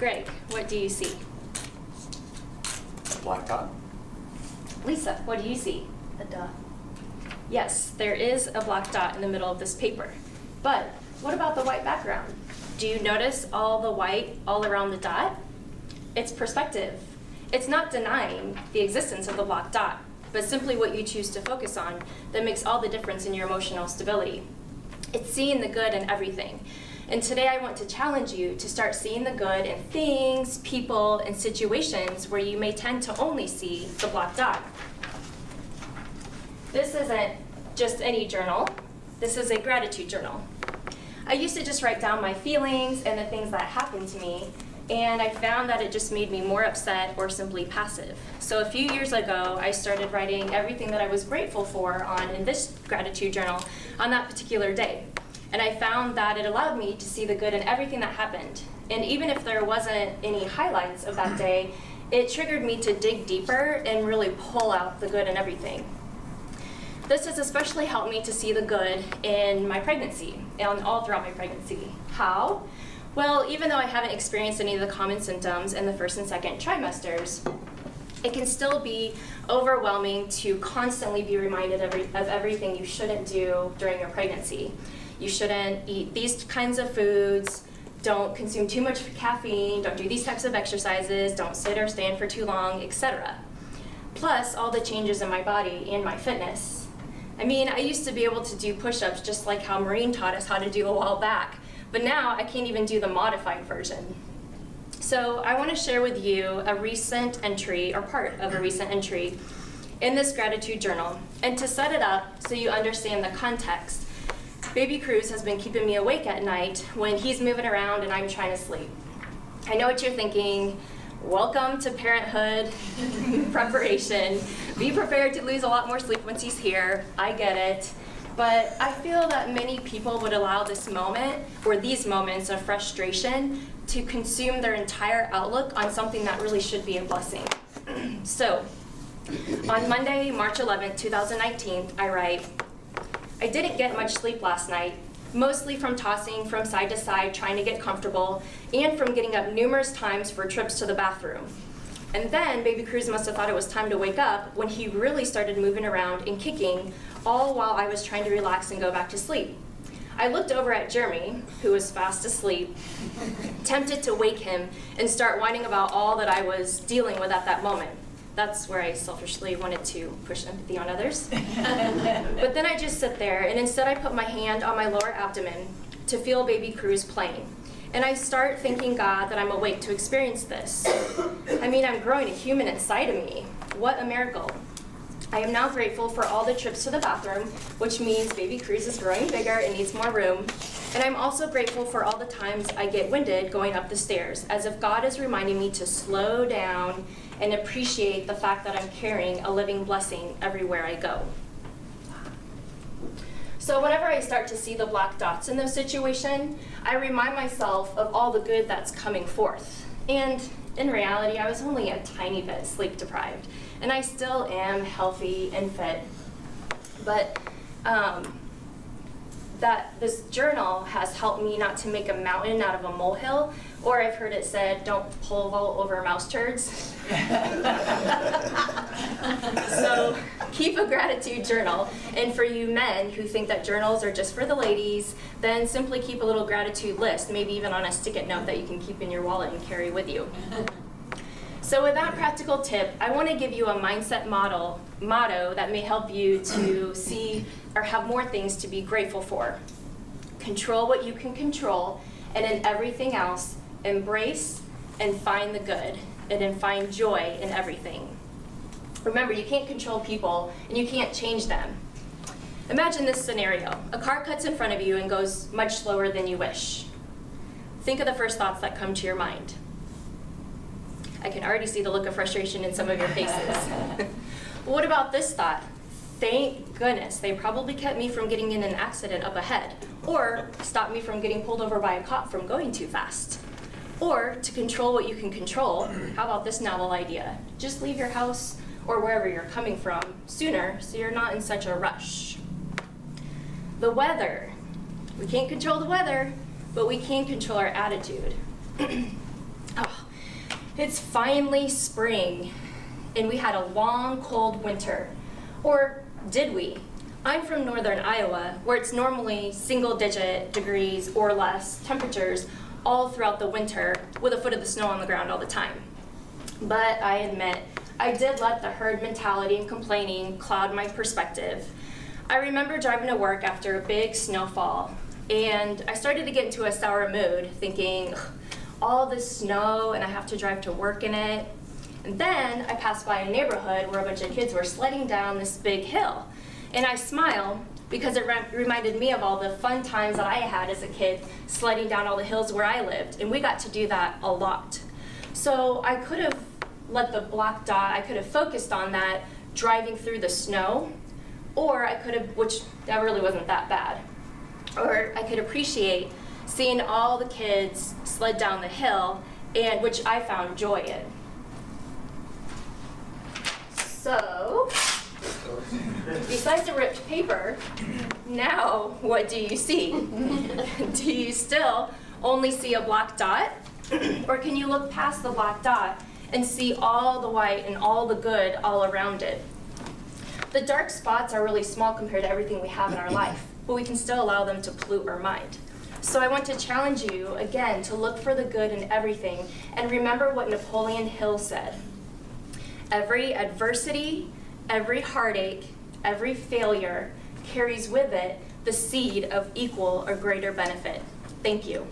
Greg, what do you see? A black dot. Lisa, what do you see? A dot. Yes, there is a black dot in the middle of this paper. But what about the white background? Do you notice all the white all around the dot? It's perspective. It's not denying the existence of the black dot, but simply what you choose to focus on that makes all the difference in your emotional stability. It's seeing the good in everything. And today I want to challenge you to start seeing the good in things, people, and situations where you may tend to only see the black dot. This isn't just any journal. This is a gratitude journal. I used to just write down my feelings and the things that happened to me, and I found that it just made me more upset or simply passive. So a few years ago, I started writing everything that I was grateful for in this gratitude journal on that particular day. And I found that it allowed me to see the good in everything that happened. And even if there wasn't any highlights of that day, it triggered me to dig deeper and really pull out the good in everything. This has especially helped me to see the good in my pregnancy and all throughout my pregnancy. How? Well, even though I haven't experienced any of the common symptoms in the first and second trimesters, it can still be overwhelming to constantly be reminded of everything you shouldn't do during your pregnancy. You shouldn't eat these kinds of foods, don't consume too much caffeine, don't do these types of exercises, don't sit or stand for too long, etc. Plus all the changes in my body and my fitness. I mean, I used to be able to do push-ups just like how Maureen taught us how to do a while back, but now I can't even do the modified version. So I want to share with you a recent entry, or part of a recent entry, in this gratitude journal. And to set it up so you understand the context, Baby Cruz has been keeping me awake at night when he's moving around and I'm trying to sleep. I know what you're thinking. Welcome to parenthood preparation. Be prepared to lose a lot more sleep once he's here. I get it. But I feel that many people would allow this moment, or these moments of frustration, to consume their entire outlook on something that really should be a blessing. So, on Monday, March 11th, 2019, I write, I didn't get much sleep last night, mostly from tossing from side to side trying to get comfortable, and from getting up numerous times for trips to the bathroom. And then Baby Cruz must have thought it was time to wake up when he really started moving around and kicking, all while I was trying to relax and go back to sleep. I looked over at Jeremy, who was fast asleep, tempted to wake him and start whining about all that I was dealing with at that moment. That's where I selfishly wanted to push empathy on others. But then I just sit there, and instead I put my hand on my lower abdomen to feel Baby Cruz playing. And I start thanking God that I'm awake to experience this. I mean, I'm growing a human inside of me. What a miracle. I am now grateful for all the trips to the bathroom, which means Baby Cruz is growing bigger and needs more room. And I'm also grateful for all the times I get winded going up the stairs, as if God is reminding me to slow down and appreciate the fact that I'm carrying a living blessing everywhere I go. So whenever I start to see the black dots in this situation, I remind myself of all the good that's coming forth. And in reality, I was only a tiny bit sleep deprived, and I still am healthy and fit. But that this journal has helped me not to make a mountain out of a molehill, or I've heard it said, don't pole vault over mouse turds. So keep a gratitude journal. And for you men who think that journals are just for the ladies, then simply keep a little gratitude list, maybe even on a stick-it note that you can keep in your wallet and carry with you. So with that practical tip, I want to give you a mindset motto that may help you to see or have more things to be grateful for. Control what you can control, and in everything else, embrace and find the good, and then find joy in everything. Remember, you can't control people, and you can't change them. Imagine this scenario. A car cuts in front of you and goes much slower than you wish. Think of the first thoughts that come to your mind. I can already see the look of frustration in some of your faces. What about this thought? Thank goodness they probably kept me from getting in an accident up ahead, or stopped me from getting pulled over by a cop from going too fast. Or, to control what you can control, how about this novel idea? Just leave your house or wherever you're coming from sooner so you're not in such a rush. The weather. We can't control the weather, but we can control our attitude. Oh. It's finally spring, and we had a long, cold winter. Or did we? I'm from northern Iowa, where it's normally single-digit degrees or less temperatures all throughout the winter with a foot of the snow on the ground all the time. But I admit, I did let the herd mentality and complaining cloud my perspective. I remember driving to work after a big snowfall, and I started to get into a sour mood, thinking, "Ugh, all this snow and I have to drive to work in it." And then I passed by a neighborhood where a bunch of kids were sledding down this big hill. And I smiled because it reminded me of all the fun times that I had as a kid sledding down all the hills where I lived. And we got to do that a lot. So I could have let the black dot, I could have focused on that driving through the snow, or I could have, which that really wasn't that bad, or I could appreciate seeing all the kids sled down the hill, and which I found joy in. So, besides the ripped paper, now what do you see? Do you still only see a black dot? Or can you look past the black dot and see all the white and all the good all around it? The dark spots are really small compared to everything we have in our life, but we can still allow them to pollute our mind. So I want to challenge you again to look for the good in everything and remember what Napoleon Hill said. Every adversity, every heartache, every failure carries with it the seed of equal or greater benefit. Thank you.